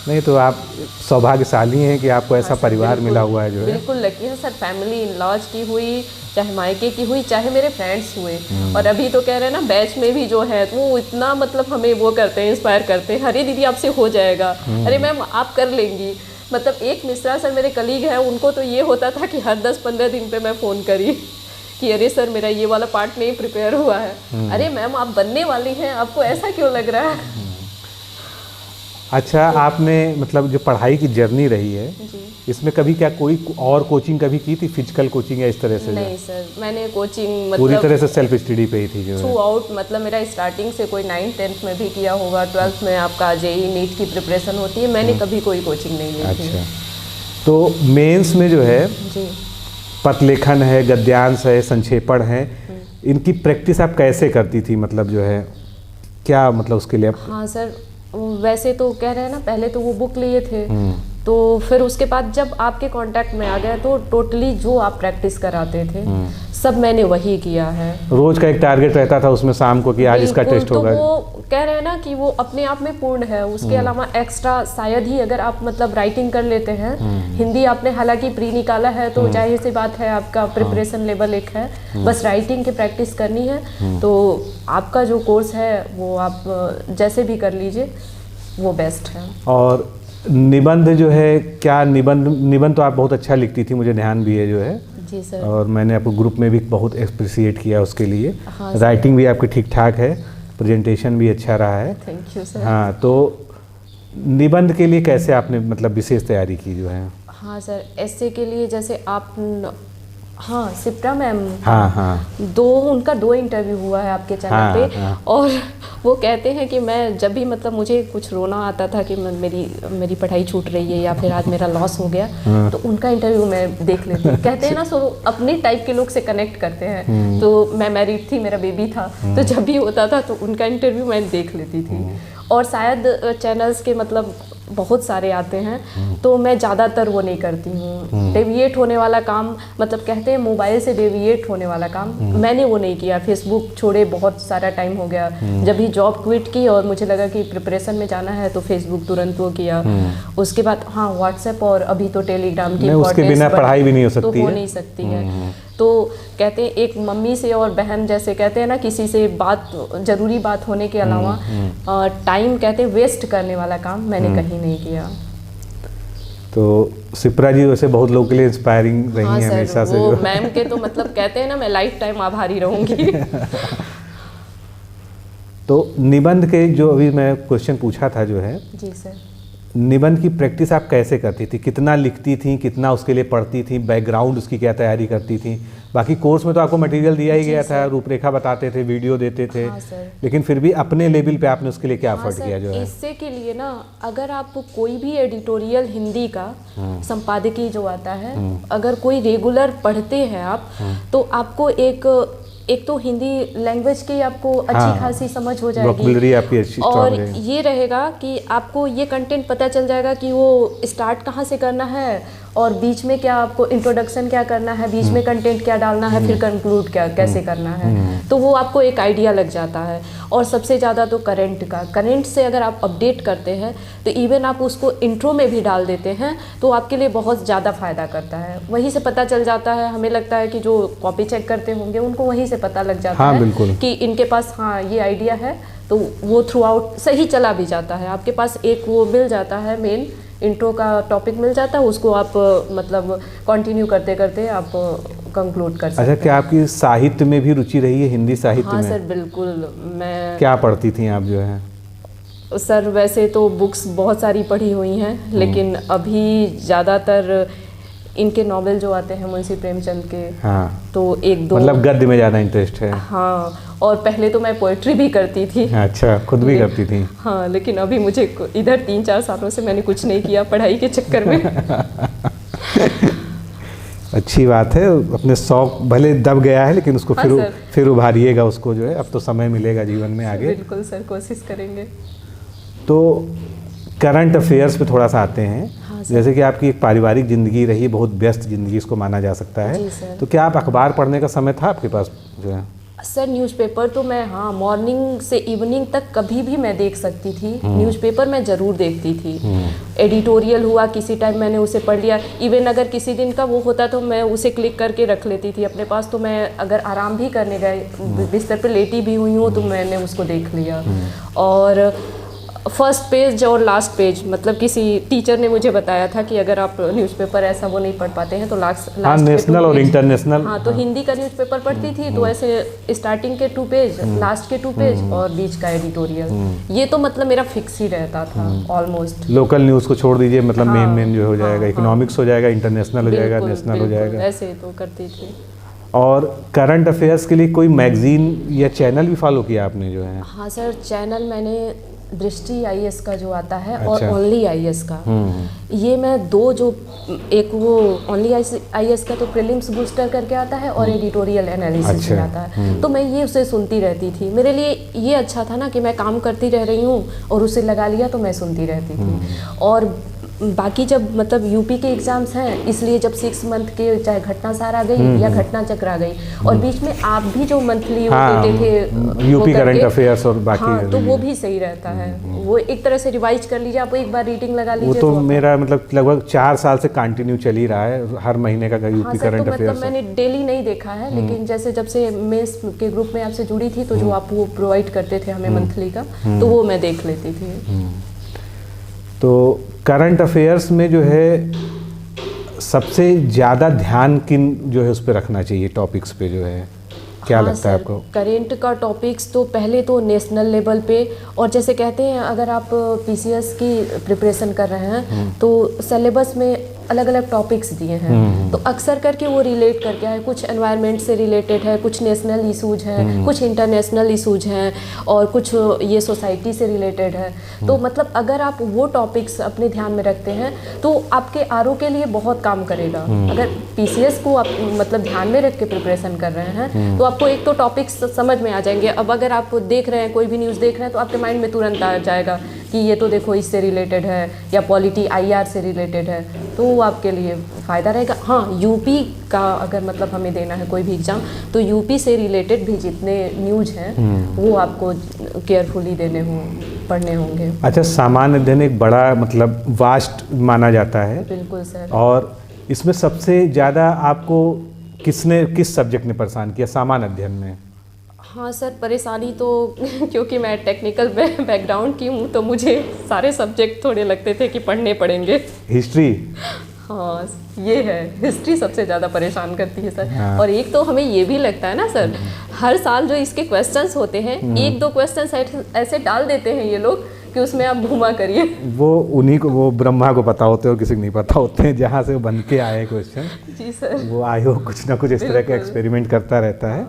नहीं, तो आप सौभाग्यशाली हैं कि आपको ऐसा परिवार मिला हुआ है जो है।
बिल्कुल लकी है सर, फैमिली इन लॉज की हुई, चाहे मायके की हुई, चाहे मेरे फ्रेंड्स हुए। और अभी तो कह रहे हैं ना, बैच में भी जो है वो इतना मतलब हमें वो करते हैं, इंस्पायर करते हैं, अरे दीदी आपसे हो जाएगा, अरे मैम आप कर लेंगी। मतलब एक मिश्रा सर मेरे कलीग हैं, उनको तो ये होता था कि हर 10-15 दिन पे मैं फ़ोन करी कि अरे सर मेरा ये वाला पार्ट नहीं प्रिपेयर हुआ है, अरे मैम आप बनने वाली हैं, आपको ऐसा क्यों लग रहा है।
अच्छा, आपने मतलब जो पढ़ाई की जर्नी रही है
जी।
इसमें कभी क्या कोई और कोचिंग कभी की थी, फिजिकल कोचिंग या इस तरह से?
नहीं सर, मैंने कोचिंग
पूरी
मतलब
तरह से सेल्फ स्टडी पे ही थी जो है?
थ्रू आउट, मतलब मेरा स्टार्टिंग से कोई 9th-10th में भी किया होगा, 12th में आपका जेई नीट की प्रिपरेशन होती है, मैंने कभी कोई कोचिंग नहीं ली थी।
अच्छा, तो मेंस में जो है
जी।
पथलेखन है, गद्यांश है, संक्षेपण है, इनकी प्रैक्टिस आप कैसे करती थी? मतलब जो है क्या मतलब उसके लिए
हाँ सर, वैसे तो कह रहे हैं ना, पहले तो वो बुक लिए थे, तो फिर उसके बाद जब आपके कांटेक्ट में आ गया तो टोटली जो आप प्रैक्टिस कराते थे सब मैंने वही किया है।
रोज का एक टारगेट रहता था उसमें शाम को कि आज इसका टेस्ट होगा?
तो वो कह रहे हैं ना कि वो अपने आप में पूर्ण है, उसके अलावा एक्स्ट्रा शायद ही अगर आप मतलब राइटिंग कर लेते हैं, हिंदी आपने हालांकि प्री निकाला है तो जाहिर सी बात है आपका प्रिपरेशन लेवल एक है, बस राइटिंग की प्रैक्टिस करनी है, तो आपका जो कोर्स है वो आप जैसे भी कर लीजिए वो बेस्ट है।
और निबंध जो है, क्या निबंध तो आप बहुत अच्छा लिखती थी, मुझे ध्यान भी है जो है।
जी सर।
और मैंने आपको ग्रुप में भी बहुत अप्रिशिएट किया उसके लिए।
हाँ,
राइटिंग भी आपकी ठीक ठाक है, प्रेजेंटेशन भी अच्छा रहा है।
Thank you sir.
हाँ, तो निबंध के लिए कैसे आपने मतलब विशेष तैयारी की जो है?
हाँ सर, ऐसे के लिए जैसे आप हाँ सिप्रा मैम,
हाँ,
उनका 2 इंटरव्यू हुआ है आपके चैनल पे।
हाँ।
और वो कहते हैं कि मैं जब भी मतलब मुझे कुछ रोना आता था कि मेरी पढ़ाई छूट रही है या फिर आज मेरा लॉस हो गया, तो उनका इंटरव्यू मैं देख लेती हूँ। कहते हैं ना, सो अपने टाइप के लोग से कनेक्ट करते हैं। तो मैं मैरिड थी, मेरा बेबी था, तो जब भी होता था तो उनका इंटरव्यू मैं देख लेती थी। और शायद चैनल्स के मतलब बहुत सारे आते हैं, तो मैं ज़्यादातर वो नहीं करती हूँ। डेविएट होने वाला काम, मतलब कहते हैं मोबाइल से डेविएट होने वाला काम, मैंने वो नहीं किया। फेसबुक छोड़े बहुत सारा टाइम हो गया, जब भी जॉब क्विट की और मुझे लगा कि प्रिपरेशन में जाना है तो फेसबुक तुरंत वो किया। उसके बाद हाँ व्हाट्सएप, और अभी तो टेलीग्राम की
उसके बिना पढ़ाई भी नहीं हो सकती,
तो हो नहीं सकती है। तो कहते हैं एक मम्मी से और बहन जैसे, कहते हैं ना किसी से बात, ज़रूरी बात होने के अलावा टाइम कहते हैं वेस्ट करने वाला काम मैंने कहीं नहीं किया।
तो सिप्रा जी वैसे बहुत लोगों के लिए इंस्पायरिंग रही हैं हमेशा से।
वो मैम के तो मतलब कहते हैं ना, मैं लाइफ टाइम आभारी रहूँगी।
तो निबंध के जो अभी मैं क्वेश्चन पूछा था जो है,
जी सर,
निबंध की प्रैक्टिस आप कैसे करती थी? कितना लिखती थी, कितना उसके लिए पढ़ती थी, बैकग्राउंड उसकी क्या तैयारी करती थी? बाकी कोर्स में तो आपको मटेरियल दिया ही गया था, रूपरेखा बताते थे, वीडियो देते थे।
हाँ सर।
लेकिन फिर भी अपने लेवल पे आपने उसके लिए क्या एफर्ट किया जो है?
इससे के लिए ना, अगर आप कोई भी एडिटोरियल हिंदी का संपादकीय जो आता है, अगर कोई रेगुलर पढ़ते हैं आप, तो आपको एक तो हिंदी लैंग्वेज की आपको अच्छी खासी समझ हो जाएगी,
आपकी अच्छी,
और ये रहेगा कि आपको ये कंटेंट पता चल जाएगा कि वो स्टार्ट कहाँ से करना है और बीच में क्या आपको इंट्रोडक्शन क्या करना है, बीच में कंटेंट क्या डालना है, फिर कंक्लूड क्या कैसे करना है, तो वो आपको एक आइडिया लग जाता है। और सबसे ज़्यादा तो करंट से अगर आप अपडेट करते हैं तो इवन आप उसको इंट्रो में भी डाल देते हैं तो आपके लिए बहुत ज़्यादा फ़ायदा करता है। वहीं से पता चल जाता है, हमें लगता है कि जो कॉपी चेक करते होंगे उनको वहीं से पता लग जाता है कि इनके पास हाँ ये आइडिया है, तो वो थ्रू आउट सही चला भी जाता है। आपके पास एक वो मिल जाता है, मेन इंट्रो का टॉपिक मिल जाता है, उसको आप मतलब कंटिन्यू करते करते आप कंक्लूड कर सकते हैं।
अच्छा, क्या आपकी साहित्य में भी रुचि रही है, हिंदी साहित्य में?
हाँ सर बिल्कुल। मैं
क्या पढ़ती थी आप जो है?
सर वैसे तो बुक्स बहुत सारी पढ़ी हुई हैं, लेकिन अभी ज़्यादातर इनके नॉवेल जो आते हैं मुंशी प्रेमचंद के,
हाँ,
तो 1-2
मतलब गद्य में ज़्यादा इंटरेस्ट है?
हाँ, और पहले तो मैं पोएट्री भी करती थी।
अच्छा, खुद भी करती थी?
हाँ, लेकिन अभी मुझे इधर 3-4 सालों से मैंने कुछ नहीं किया पढ़ाई के चक्कर में।
अच्छी बात है, अपने शौक भले दब गया है लेकिन उसको
हाँ
फिर उभारिएगा उसको जो है, अब तो समय मिलेगा जीवन में आगे।
बिल्कुल सर, कोशिश करेंगे।
तो करंट अफेयर्स पे थोड़ा सा आते हैं।
हाँ
जैसे कि आपकी एक पारिवारिक ज़िंदगी रही, बहुत व्यस्त ज़िंदगी इसको माना जा सकता है।
जी सर।
तो क्या आप अखबार पढ़ने का समय था आपके पास जो है?
सर न्यूज़पेपर तो मैं हाँ मॉर्निंग से इवनिंग तक कभी भी मैं देख सकती थी। न्यूज़पेपर मैं ज़रूर देखती थी। एडिटोरियल हुआ किसी टाइम मैंने उसे पढ़ लिया, इवन अगर किसी दिन का वो होता तो मैं उसे क्लिक करके रख लेती थी अपने पास। तो मैं अगर आराम भी करने गए, बिस्तर पे लेटी भी हुई हूँ, तो मैंने उसको देख लिया। और फर्स्ट पेज और लास्ट पेज, मतलब किसी टीचर ने मुझे बताया था कि अगर आप न्यूज़पेपर ऐसा वो नहीं पढ़ पाते हैं तो लास्ट
नेशनल और इंटरनेशनल।
हाँ, तो हिंदी का न्यूज़पेपर पढ़ती थी तो ऐसे स्टार्टिंग के 2 पेज, लास्ट के 2 पेज और बीच का एडिटोरियल। ये तो मतलब मेरा फिक्स ही रहता था ऑलमोस्ट।
लोकल न्यूज़ को छोड़ दीजिए, मतलब मेन जो हो जाएगा, इकोनॉमिक्स हो जाएगा, इंटरनेशनल हो जाएगा, नेशनल हो जाएगा,
ऐसे तो करती थी।
और करंट अफेयर्स के लिए कोई मैगजीन या चैनल भी फॉलो किया आपने जो है?
हाँ सर, चैनल मैंने दृष्टि आईएएस का जो आता है और
अच्छा।
ओनली आईएएस का, ये मैं 2 जो, एक वो ओनली आईएएस का तो प्रीलिम्स बूस्टर करके आता है और एडिटोरियल एनालिसिस में आता है, तो मैं ये उसे सुनती रहती थी। मेरे लिए ये अच्छा था ना कि मैं काम करती रह रही हूँ और उसे लगा लिया तो मैं सुनती रहती थी। और बाकी जब मतलब यूपी के एग्जाम्स हैं, इसलिए जब 6 मंथ के चाहे घटनासार आ गई या घटना चक्र आ गई, और बीच में आप भी जो मंथली देते थे
यूपी करंट अफेयर्स और बाकी,
हाँ, तो वो भी सही रहता है। वो एक तरह से रिवाइज कर लीजिए, आप एक बार रीडिंग लगा लीजिए।
वो तो मेरा मतलब लगभग 4 साल से कंटिन्यू चल ही रहा है, हर महीने का यूपी करंट अफेयर्स।
मतलब मैंने डेली नहीं देखा है, लेकिन जब से मेंस के ग्रुप में आपसे जुड़ी थी तो जो आप वो प्रोवाइड करते थे हमें मंथली का, तो वो मैं देख लेती थी।
तो करंट अफेयर्स में जो है सबसे ज़्यादा ध्यान किन जो है उस पर रखना चाहिए टॉपिक्स पे जो है, क्या लगता है आपको?
करेंट का टॉपिक्स तो पहले तो नेशनल लेवल पे, और जैसे कहते हैं अगर आप पीसीएस की प्रिपरेशन कर रहे हैं तो सिलेबस में अलग अलग टॉपिक्स दिए हैं, तो अक्सर करके वो रिलेट करके है, कुछ एनवायरनमेंट से रिलेटेड है, कुछ नेशनल इशूज हैं, कुछ इंटरनेशनल इशूज हैं, और कुछ ये सोसाइटी से रिलेटेड है। तो मतलब अगर आप वो टॉपिक्स अपने ध्यान में रखते हैं तो आपके आरओ के लिए बहुत काम करेगा। अगर पीसीएस को आप मतलब ध्यान में रख के प्रिपरेशन कर रहे हैं तो आपको एक तो टॉपिक्स समझ में आ जाएंगे। अब अगर आप देख रहे हैं, कोई भी न्यूज़ देख रहे हैं, तो आपके माइंड में तुरंत आ जाएगा कि ये तो देखो इससे रिलेटेड है, या पॉलिटी आईआर से रिलेटेड है, तो वो आपके लिए फ़ायदा रहेगा। हाँ, यूपी का अगर मतलब हमें देना है कोई भी एग्ज़ाम, तो यूपी से रिलेटेड भी जितने न्यूज़ हैं वो आपको केयरफुली पढ़ने होंगे।
अच्छा, सामान्य अध्ययन एक बड़ा मतलब वास्ट माना जाता है।
बिल्कुल सर।
और इसमें सबसे ज़्यादा आपको किस सब्जेक्ट ने परेशान किया सामान्य अध्ययन में?
हाँ सर, परेशानी तो क्योंकि मैं टेक्निकल बैकग्राउंड की हूँ तो मुझे सारे सब्जेक्ट थोड़े लगते थे कि पढ़ने पड़ेंगे।
हिस्ट्री?
हाँ, ये है, हिस्ट्री सबसे ज़्यादा परेशान करती है सर।
हाँ।
और एक तो हमें ये भी लगता है ना सर, हर साल जो इसके क्वेश्चंस होते हैं, 1-2 क्वेश्चंस ऐसे डाल देते हैं ये लोग कि उसमें आप घुमा करिए।
वो उन्हीं को, वो ब्रह्मा को पता होते हैं और किसी को नहीं पता होते हैं, जहाँ से वो बन के आए क्वेश्चन।
जी सर।
वो आयोग कुछ ना कुछ इस तरह के एक्सपेरिमेंट करता रहता है।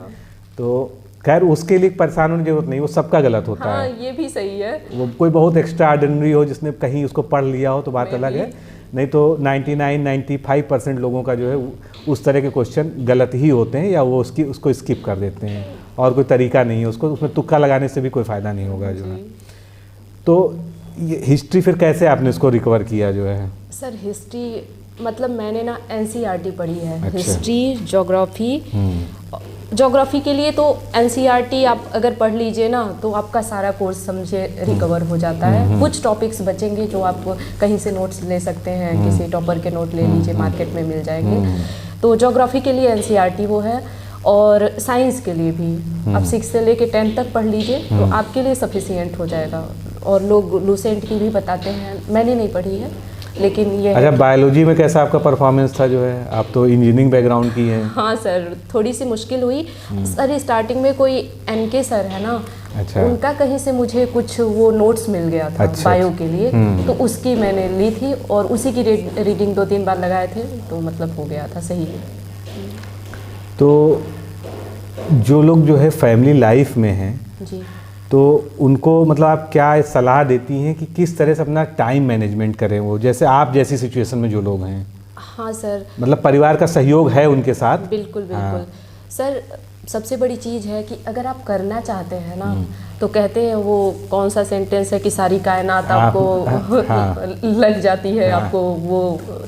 तो खैर उसके लिए परेशान होने की जरूरत नहीं, वो सबका गलत होता
हाँ,
है।
ये भी सही है।
वो कोई बहुत एक्स्ट्रा ऑर्डिनरी हो जिसने कहीं उसको पढ़ लिया हो तो बात अलग है, नहीं तो 99-95% लोगों का जो है उस तरह के क्वेश्चन गलत ही होते हैं, या वो उसको स्किप कर देते हैं, और कोई तरीका नहीं है उसको, उसमें तुक्का लगाने से भी कोई फ़ायदा नहीं होगा जो है। तो ये हिस्ट्री फिर कैसे आपने इसको रिकवर किया जो है?
सर हिस्ट्री मतलब मैंने ना एनसीईआरटी पढ़ी है।
अच्छा।
हिस्ट्री, ज्योग्राफी के लिए तो एनसीईआरटी आप अगर पढ़ लीजिए ना तो आपका सारा कोर्स समझे रिकवर हो जाता है। कुछ टॉपिक्स बचेंगे जो आप कहीं से नोट्स ले सकते हैं, किसी टॉपर के नोट ले लीजिए, मार्केट में मिल जाएंगे। तो ज्योग्राफी के लिए एनसीईआरटी वो है, और साइंस के लिए भी आप 6 से लेके 10 तक पढ़ लीजिए तो आपके लिए सफिशिएंट हो जाएगा। और लोग लूसेंट की भी बताते हैं, मैंने नहीं पढ़ी है लेकिन ये।
अच्छा, बायोलॉजी में कैसा आपका परफॉर्मेंस था जो है? आप तो इंजीनियरिंग बैकग्राउंड की हैं।
हाँ सर, थोड़ी सी मुश्किल हुई सर। स्टार्टिंग में कोई एनके सर है ना,
अच्छा,
उनका कहीं से मुझे कुछ वो नोट्स मिल गया था।
अच्छा,
बायो के लिए, तो उसकी मैंने ली थी और उसी की रीडिंग 2-3 बार लगाए थे तो मतलब हो गया था सही।
तो जो लोग जो है फैमिली लाइफ में हैं
जी,
तो उनको मतलब आप क्या सलाह देती हैं कि किस तरह से अपना टाइम मैनेजमेंट करें, वो जैसे आप जैसी सिचुएशन में जो लोग हैं?
हाँ सर,
मतलब परिवार का सहयोग है उनके साथ?
बिल्कुल बिल्कुल। सर सबसे बड़ी चीज़ है कि अगर आप करना चाहते हैं ना, तो कहते हैं वो कौन सा सेंटेंस है कि सारी कायनात आपको लग जाती है आपको वो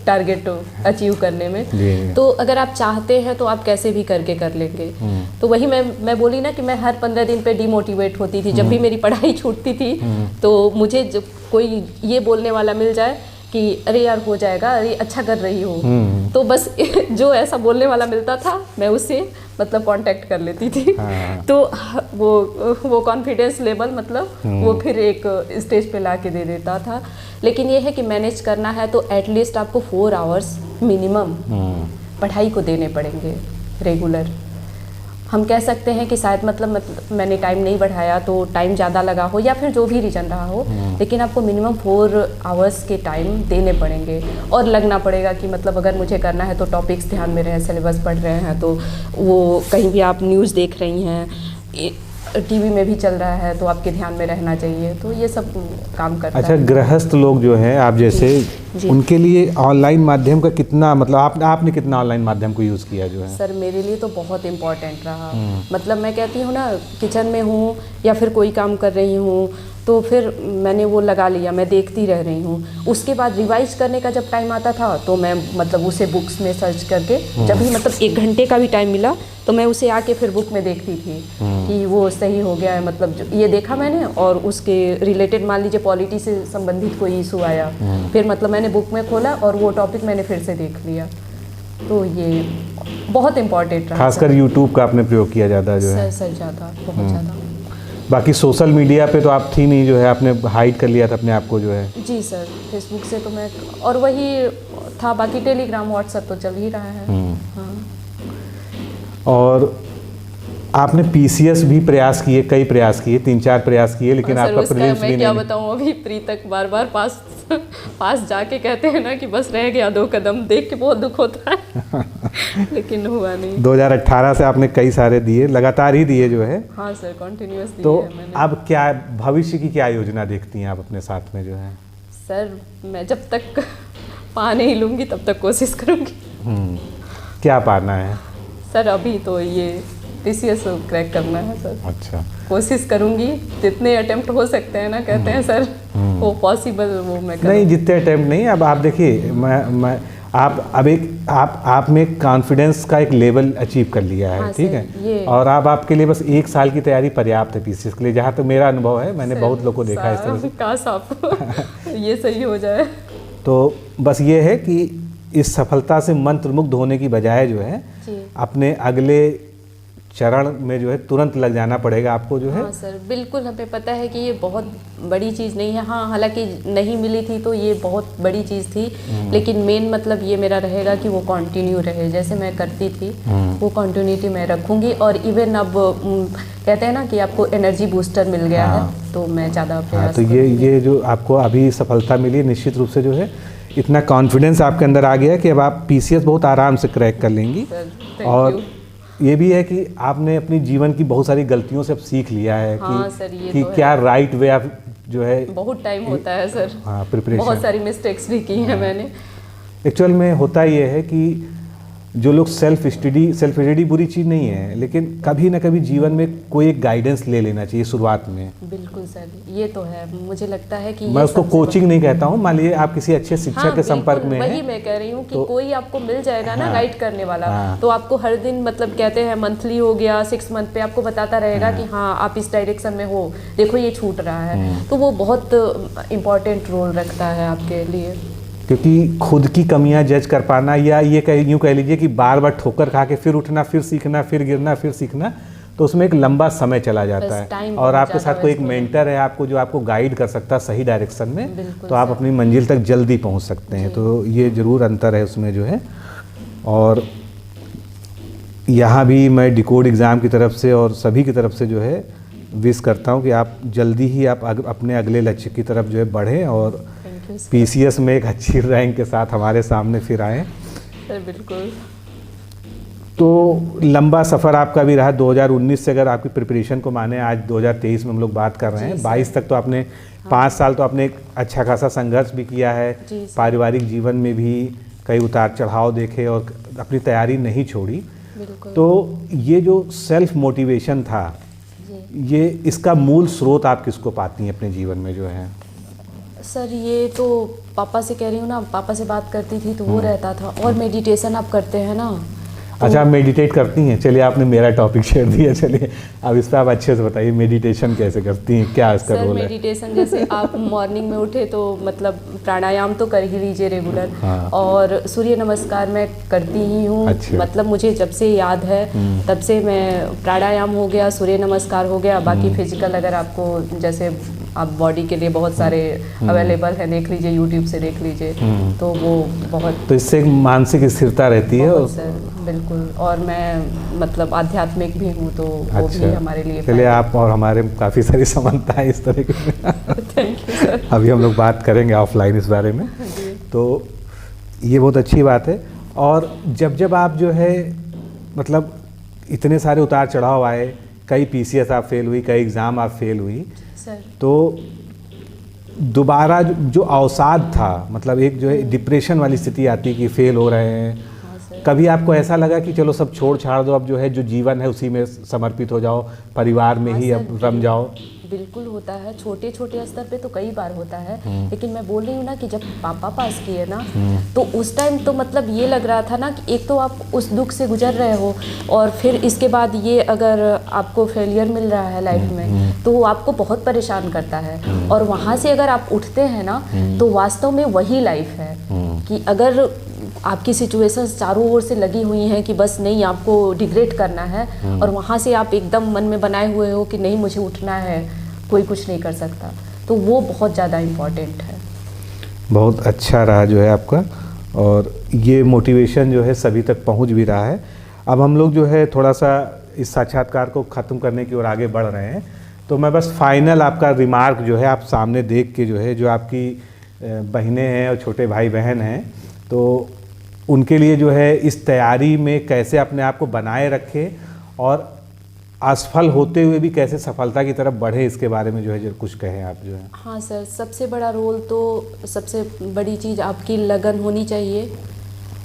टारगेट अचीव करने में। तो अगर आप चाहते हैं तो आप कैसे भी करके कर लेंगे। तो वही मैं बोली ना कि मैं हर 15 दिन पे डिमोटिवेट होती थी। जब भी मेरी पढ़ाई छूटती थी तो मुझे कोई ये बोलने वाला मिल जाए कि अरे यार हो जाएगा, अरे अच्छा कर रही हो। तो बस जो ऐसा बोलने वाला मिलता था मैं उससे मतलब कांटेक्ट कर लेती थी।
हाँ।
तो वो कॉन्फिडेंस लेवल मतलब वो फिर एक स्टेज पे ला के दे देता था। लेकिन ये है कि मैनेज करना है तो एटलीस्ट आपको 4 आवर्स मिनिमम पढ़ाई को देने पड़ेंगे रेगुलर। हम कह सकते हैं कि शायद मतलब मैंने टाइम नहीं बढ़ाया तो टाइम ज़्यादा लगा हो या फिर जो भी रीज़न रहा हो, लेकिन आपको मिनिमम 4 आवर्स के टाइम देने पड़ेंगे और लगना पड़ेगा कि मतलब अगर मुझे करना है तो टॉपिक्स ध्यान में रहे, सिलेबस पढ़ रहे हैं तो वो कहीं भी आप न्यूज़ देख रही हैं, टीवी में भी चल रहा है तो आपके ध्यान में रहना चाहिए। तो ये सब काम करता है।
अच्छा, गृहस्थ लोग जो हैं आप जैसे
जी।
उनके लिए ऑनलाइन माध्यम का कितना मतलब आपने कितना ऑनलाइन माध्यम को यूज़ किया जो है?
सर मेरे लिए तो बहुत इम्पॉर्टेंट रहा। मतलब मैं कहती हूँ ना, किचन में हूँ या फिर कोई काम कर रही हूँ तो फिर मैंने वो लगा लिया, मैं देखती रह रही हूँ। उसके बाद रिवाइज करने का जब टाइम आता था तो मैं मतलब उसे बुक्स में सर्च करके जब भी मतलब 1 घंटे का भी टाइम मिला तो मैं उसे आके फिर बुक में देखती थी कि वो सही हो गया है, मतलब जो ये देखा मैंने और उसके रिलेटेड मान लीजिए पॉलिटी से संबंधित कोई इशू आया, फिर मतलब मैंने बुक में खोला और वो टॉपिक मैंने फिर से देख लिया। तो ये बहुत इम्पोर्टेंट रहा।
खासकर यूट्यूब का आपने प्रयोग किया ज़्यादा जो है?
सर ज़्यादा, बहुत ज़्यादा।
बाकी सोशल मीडिया पे तो आप थी नहीं जो है, आपने हाइड कर लिया था अपने आप को जो है?
जी सर, फेसबुक से तो मैं और वही था, बाकी टेलीग्राम व्हाट्सएप तो चल ही रहा है। हाँ।
और आपने पीसीएस भी प्रयास किए, कई प्रयास किए, 3-4 प्रयास किए, लेकिन आपका प्रीलिम्स भी
मैं क्या
नहीं।
बताऊँ, अभी प्री तक बार पास जाके कहते हैं ना कि बस रह गया 2 कदम, देख के बहुत दुख होता है लेकिन हुआ नहीं।
2018 से आपने कई सारे दिए, लगातार ही दिए जो है?
हाँ सर, कॉन्टिन्यूअस दिए
तो
हैं मैंने।
अब क्या भविष्य की क्या योजना देखती हैं आप अपने साथ में जो है?
सर मैं जब तक पा नहीं लूँगी तब तक कोशिश करूँगी।
क्या पाना है?
सर अभी तो ये पीसीएस क्रैक करना है सर।
अच्छा,
कोशिश करूंगी, जितने अटेम्प्ट हो सकते हैं ना, कहते हैं सर वो पॉसिबल, वो मैं करूँगी।
नहीं जितने अटेम्प्ट नहीं, अब आप देखिए मैं आप अब आप में कॉन्फिडेंस का एक लेवल अचीव कर लिया है।
हाँ
ठीक
सर,
है, और अब आपके लिए बस 1 साल की तैयारी पर्याप्त है पीसीएस के लिए, जहाँ तक मेरा अनुभव है, मैंने बहुत लोगों को देखा है इस तरह से।
काश आप ये सही हो जाए।
तो बस ये है कि इस सफलता से मंत्रमुग्ध होने की बजाय जो है अपने अगले चरण में जो है तुरंत लग जाना पड़ेगा आपको जो है।
हाँ सर, बिल्कुल हमें पता है कि ये बहुत बड़ी चीज़ नहीं है। हाँ, हालांकि नहीं मिली थी तो ये बहुत बड़ी चीज़ थी, लेकिन मेन मतलब ये मेरा रहेगा कि वो कंटिन्यू रहे, जैसे मैं करती थी वो कंटिन्यूटी मैं रखूँगी। और इवन अब कहते हैं ना कि आपको एनर्जी बूस्टर मिल गया है तो मैं ज़्यादा प्रयास
तो ये जो आपको अभी सफलता मिली, निश्चित रूप से जो है इतना कॉन्फिडेंस आपके अंदर आ गया कि अब आप पीसीएस बहुत आराम से क्रैक कर लेंगी। और ये भी है कि आपने अपनी जीवन की बहुत सारी गलतियों से अब सीख लिया है कि
तो
क्या राइट वे आप जो है।
बहुत टाइम होता है सर।
हाँ, प्रिपरेशन,
बहुत सारी मिस्टेक्स भी की हैं मैंने।
एक्चुअल में होता ये है कि जो लोग सेल्फ स्टडी बुरी चीज़ नहीं है, लेकिन कभी ना कभी जीवन में कोई एक गाइडेंस ले लेना चाहिए शुरुआत में।
बिल्कुल सर, ये तो है। मुझे लगता है कि
मैं उसको कोचिंग नहीं कहता हूँ, मान लीजिए आप किसी अच्छे शिक्षक के संपर्क में
वही
हैं,
मैं कह रही हूँ कि कोई आपको मिल जाएगा ना गाइड करने वाला,
हाँ।
तो आपको हर दिन मतलब कहते हैं मंथली हो गया 6 मंथ पे आपको बताता रहेगा कि हाँ आप इस डायरेक्शन में हो, देखो ये छूट रहा है। तो वो बहुत इम्पोर्टेंट रोल रखता है आपके लिए,
क्योंकि खुद की कमियां जज कर पाना, या ये यूँ कह लीजिए कि बार बार ठोकर खा के फिर उठना, फिर सीखना, फिर गिरना, फिर सीखना, तो उसमें एक लंबा समय चला जाता है। और आपके साथ कोई एक मेंटर है आपको जो आपको गाइड कर सकता है सही डायरेक्शन में, तो आप अपनी मंजिल तक जल्दी पहुंच सकते हैं। तो ये ज़रूर अंतर है उसमें जो है। और यहाँ भी मैं डिकोड एग्ज़ाम की तरफ से और सभी की तरफ से जो है विश करता हूँ कि आप जल्दी ही आप अपने अगले लक्ष्य की तरफ जो है बढ़ें और पीसीएस में एक अच्छी रैंक के साथ हमारे सामने फिर आएँ।
सर बिल्कुल।
तो लंबा सफ़र आपका भी रहा 2019 से, अगर आपकी प्रिपरेशन को माने, आज 2023 में हम लोग बात कर रहे हैं, 22 तक तो आपने 5 साल तो आपने एक अच्छा खासा संघर्ष भी किया है, पारिवारिक जीवन में भी कई उतार चढ़ाव देखे और अपनी तैयारी नहीं छोड़ी। तो ये जो सेल्फ मोटिवेशन था, ये इसका मूल स्रोत आप किसको पाती हैं अपने जीवन में जो है?
सर ये तो पापा से कह रही हूँ ना, पापा से बात करती थी तो वो रहता था। और मेडिटेशन आप करते हैं ना,
अच्छा, आप मेडिटेट करती हैं? चलिए, आपने मेरा टॉपिक छेड़ दिया। चलिए अब इस पर आप अच्छे से बताइए, मेडिटेशन कैसे करती हैं, क्या इसका
सर
रोल है?
मेडिटेशन जैसे आप मॉर्निंग में उठे तो मतलब प्राणायाम तो कर ही लीजिए रेगुलर।
हाँ।
और सूर्य नमस्कार मैं करती ही हूँ।
अच्छा।
मतलब मुझे जब से याद है तब से मैं प्राणायाम हो गया, सूर्य नमस्कार हो गया, बाकी फिजिकल अगर आपको जैसे आप बॉडी के लिए बहुत सारे अवेलेबल है, देख लीजिए, यूट्यूब से देख लीजिए, तो वो बहुत।
तो इससे एक मानसिक स्थिरता रहती है।
बहुत सर, बिल्कुल। और मैं मतलब आध्यात्मिक भी हूँ, तो वो भी हमारे लिए।
चलिए, आप और हमारे काफ़ी सारी समानता है इस तरह की।
Thank you sir.
अभी हम लोग बात करेंगे ऑफलाइन इस बारे में। तो ये बहुत अच्छी बात है। और जब जब आप जो है मतलब इतने सारे उतार चढ़ाव आए, कई पीसीएस आप फेल हुई, कई एग्ज़ाम आप फेल हुई,
सर
तो दोबारा जो अवसाद था, मतलब एक जो है डिप्रेशन वाली स्थिति आती कि फेल हो रहे हैं,
हाँ सर।
कभी आपको ऐसा लगा कि चलो सब छोड़ छाड़ दो, अब जो है जो जीवन है उसी में समर्पित हो जाओ, परिवार में
हाँ
ही
सर,
अब रम जाओ?
बिल्कुल होता है, छोटे छोटे स्तर पे तो कई बार होता है। लेकिन मैं बोल रही हूँ ना कि जब पापा पास किए ना, तो उस टाइम तो मतलब ये लग रहा था ना कि एक तो आप उस दुख से गुजर रहे हो, और फिर इसके बाद ये अगर आपको फेलियर मिल रहा है लाइफ में, तो वो आपको बहुत परेशान करता है। और वहाँ से अगर आप उठते हैं ना, तो वास्तव में वही लाइफ है कि अगर आपकी सिचुएशंस चारों ओर से लगी हुई हैं कि बस नहीं, आपको डिग्रेड करना है, और वहाँ से आप एकदम मन में बनाए हुए हो कि नहीं मुझे उठना है, कोई कुछ नहीं कर सकता, तो वो बहुत ज़्यादा इम्पॉर्टेंट है।
बहुत अच्छा रहा जो है आपका, और ये मोटिवेशन जो है सभी तक पहुंच भी रहा है। अब हम लोग जो है थोड़ा सा इस साक्षात्कार को ख़त्म करने की ओर आगे बढ़ रहे हैं, तो मैं बस फाइनल आपका रिमार्क जो है आप सामने देख के, जो है जो आपकी बहनें हैं और छोटे भाई बहन हैं, तो उनके लिए जो है इस तैयारी में कैसे अपने आप को बनाए रखें और असफल होते हुए भी कैसे सफलता की तरफ बढ़े, इसके बारे में जो है जो कुछ कहें आप जो है।
हाँ सर, सबसे बड़ा रोल तो सबसे बड़ी चीज़ आपकी लगन होनी चाहिए,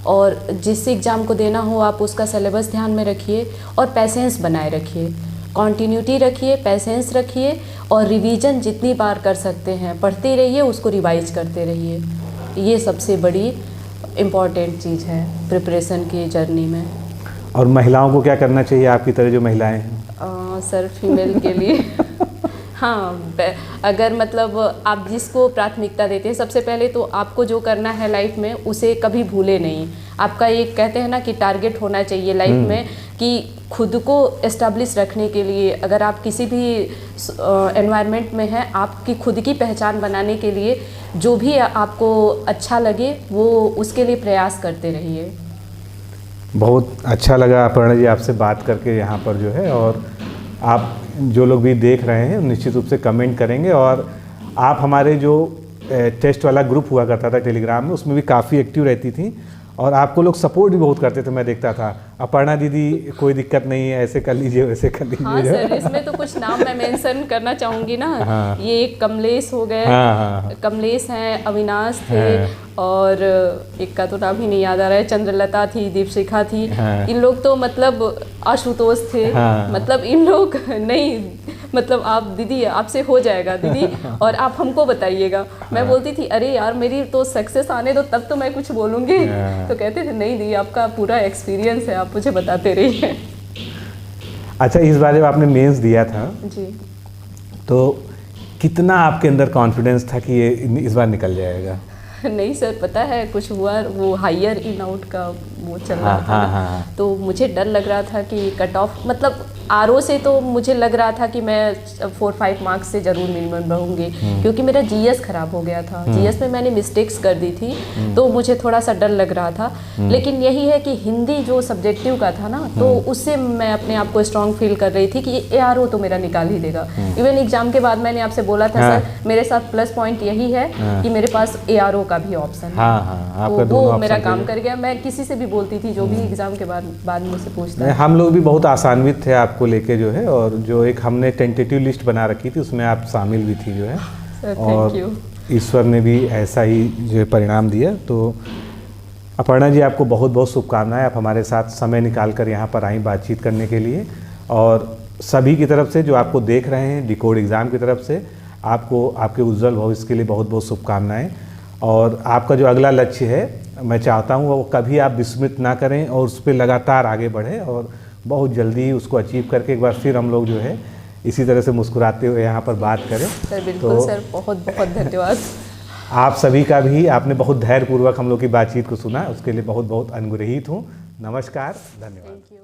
और जिस एग्ज़ाम को देना हो आप उसका सिलेबस ध्यान में रखिए, और पेशेंस बनाए रखिए, कॉन्टिन्यूटी रखिए, पेशेंस रखिए, और रिवीजन जितनी बार कर सकते हैं पढ़ते रहिए, उसको रिवाइज करते रहिए। ये सबसे बड़ी इम्पॉर्टेंट चीज़ है प्रिपरेशन की जर्नी में।
और महिलाओं को क्या करना चाहिए आपकी तरह जो महिलाएं हैं?
सर फीमेल के लिए हाँ, अगर मतलब आप जिसको प्राथमिकता देते हैं, सबसे पहले तो आपको जो करना है लाइफ में उसे कभी भूले नहीं। आपका एक कहते हैं ना कि टारगेट होना चाहिए लाइफ में, कि खुद को एस्टेब्लिश रखने के लिए, अगर आप किसी भी एनवायरनमेंट में हैं, आपकी खुद की पहचान बनाने के लिए जो भी आपको अच्छा लगे वो उसके लिए प्रयास करते रहिए।
बहुत अच्छा लगा अपर्णा जी आपसे बात करके यहाँ पर जो है, और आप जो लोग भी देख रहे हैं निश्चित रूप से कमेंट करेंगे। और आप हमारे जो टेस्ट वाला ग्रुप हुआ करता था टेलीग्राम में, उसमें भी काफ़ी एक्टिव रहती थी, और आपको लोग सपोर्ट भी बहुत करते थे। मैं देखता था, अपर्णा दीदी कोई दिक्कत नहीं है, ऐसे कर लीजिए वैसे कर लीजिए।
हाँ सर, इसमें तो कुछ नाम मैं मेंशन करना चाहूँगी ना।
हाँ।
ये एक कमलेश हो गए।
हाँ, हाँ।
कमलेश हैं, अविनाश थे,
हाँ।
और एक का तो नाम ही नहीं याद आ रहा है, चंद्रलता थी, दीपशिखा थी।
हाँ।
इन लोग तो मतलब आशुतोष थे।
हाँ।
मतलब इन लोग नहीं, मतलब आप दीदी आपसे हो जाएगा दीदी, और आप हमको बताइएगा। मैं बोलती थी अरे यार मेरी तो सक्सेस आने दो तब तो मैं कुछ बोलूँगी। तो कहते थे नहीं दी, आपका पूरा एक्सपीरियंस है, आप मुझे बताते रहिए।
अच्छा, इस बारे में आपने मेंस दिया था
जी,
तो कितना आपके अंदर कॉन्फिडेंस था कि ये इस बार निकल जाएगा?
नहीं सर, पता है कुछ हुआ, वो हायर इन आउट का वो चल रहा था ना,
हाँ।
तो मुझे डर लग रहा था कि कट ऑफ, मतलब आरओ से तो मुझे लग रहा था कि मैं 4-5 मार्क्स से ज़रूर मिनिमम रहूँगी, क्योंकि मेरा जीएस ख़राब हो गया था। जीएस में मैंने मिस्टेक्स कर दी थी, तो मुझे थोड़ा सा डर लग रहा था। लेकिन यही है कि हिंदी जो सब्जेक्टिव का था ना, तो उससे मैं अपने आप को स्ट्रॉन्ग फील कर रही थी कि एआरओ तो मेरा निकाल ही देगा। इवन एग्जाम के बाद मैंने आपसे बोला था सर मेरे साथ प्लस पॉइंट यही है कि मेरे पास एआरओ का भी ऑप्शन है।
आपका
तो वो मेरा काम कर गया। मैं किसी से भी बोलती थी जो भी एग्जाम के बाद मुझसे पूछता है।
हम लोग भी बहुत आसान्वित थे आपको लेके जो है, और जो एक हमने टेंटेटिव लिस्ट बना रखी थी उसमें आप शामिल भी थी जो है, और ईश्वर ने भी ऐसा ही जो परिणाम दिया। तो अपर्णा जी आपको बहुत बहुत शुभकामनाएं, आप हमारे साथ समय निकाल कर यहाँ पर आई बातचीत करने के लिए। और सभी की तरफ से जो आपको देख रहे हैं डिकोड एग्ज़ाम की तरफ से आपको आपके उज्जवल भविष्य के लिए बहुत बहुत शुभकामनाएं। और आपका जो अगला लक्ष्य है मैं चाहता हूँ वो कभी आप विस्मित ना करें और उस पर लगातार आगे बढ़ें और बहुत जल्दी उसको अचीव करके एक बार फिर हम लोग जो है इसी तरह से मुस्कुराते हुए यहाँ पर बात करें।
सर बिल्कुल सर, बहुत बहुत धन्यवाद।
आप सभी का भी, आपने बहुत धैर्यपूर्वक हम लोग की बातचीत को सुना, उसके लिए बहुत बहुत अनुग्रहित हूँ। नमस्कार, धन्यवाद।
Thank you.